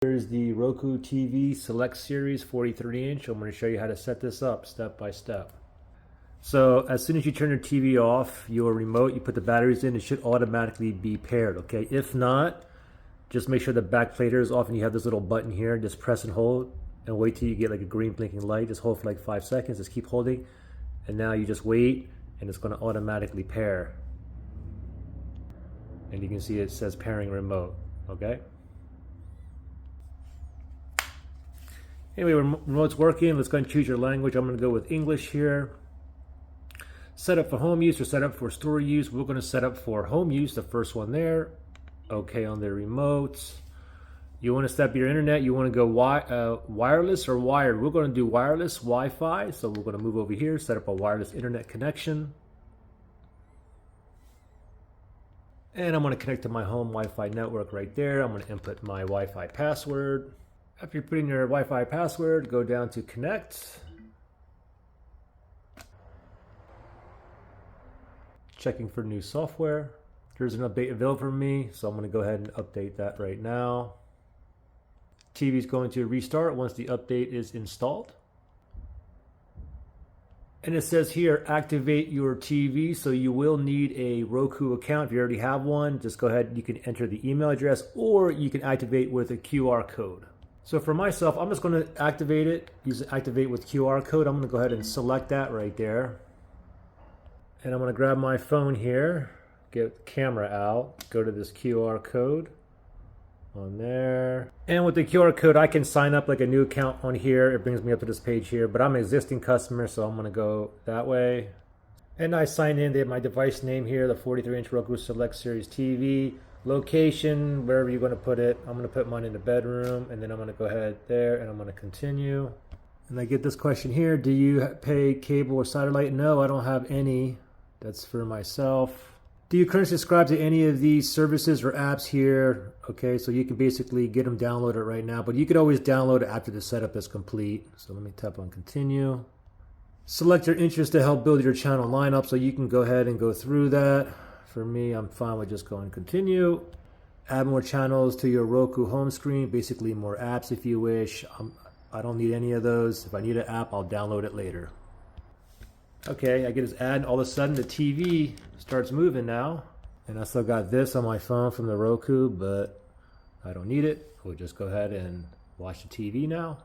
Here's the Roku TV Select Series 43-inch. I'm going to show you how to set this up step by step. So as soon as you turn your TV off, your remote, you put the batteries in, it should automatically be paired, okay? If not, just make sure the back plater is off and you have this little button here. Just press and hold and wait till you get like a green blinking light. Just hold for like 5 seconds. Just keep holding. And now you just wait and it's going to automatically pair. And you can see it says pairing remote, okay? Anyway, remote's working. Let's go and choose your language. I'm going to go with English here. Set up for home use or set up for store use. We're going to set up for home use, the first one there. Okay, on the remote. You want to set up your internet. You want to go wireless or wired. We're going to do wireless Wi-Fi. So we're going to move over here, set up a wireless internet connection. And I'm going to connect to my home Wi-Fi network right there. I'm going to input my Wi-Fi password. After you put in your Wi-Fi password, go down to connect. Checking for new software. There's an update available for me, so I'm going to go ahead and update that right now. TV is going to restart once the update is installed. And it says here, activate your TV, so you will need a Roku account. If you already have one, just go ahead, you can enter the email address, or you can activate with a QR code. So for myself, I'm just going to activate it, use activate with QR code. I'm going to go ahead and select that right there. And I'm going to grab my phone here, get the camera out, go to this QR code on there. And with the QR code, I can sign up like a new account on here. It brings me up to this page here, but I'm an existing customer, so I'm going to go that way. And I sign in, they have my device name here, the 43-inch Roku Select Series TV. Location, wherever you're going to put it. I'm going to put mine in the bedroom, and then I'm going to go ahead there and I'm going to continue. And I get this question here, do you pay cable or satellite? No, I don't have any. That's for myself. Do you currently subscribe to any of these services or apps here? Okay, so you can basically get them downloaded right now, but you could always download it after the setup is complete. So let me tap on continue. Select your interest to help build your channel lineup, so you can go ahead and go through that. For me, I'm fine with just going continue. Add more channels to your Roku home screen, basically more apps if you wish. I don't need any of those. If I need an app, I'll download it later. Okay, I get this ad, and all of a sudden the TV starts moving now. And I still got this on my phone from the Roku, but I don't need it. We'll just go ahead and watch the TV now.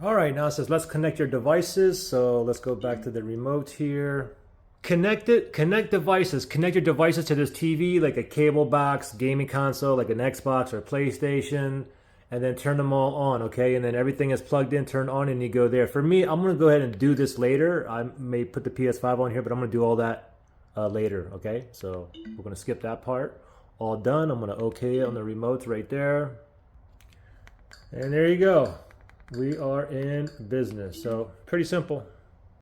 All right, now it says let's connect your devices. So let's go back to the remote here. Connect devices. Connect your devices to this TV, like a cable box, gaming console, like an Xbox or PlayStation, and then turn them all on, okay? And then everything is plugged in, turned on, and you go there. For me, I'm gonna go ahead and do this later. I may put the PS5 on here, but I'm gonna do all that later, okay? So we're gonna skip that part. All done, I'm gonna okay it on the remotes right there. And there you go. We are in business. So pretty simple.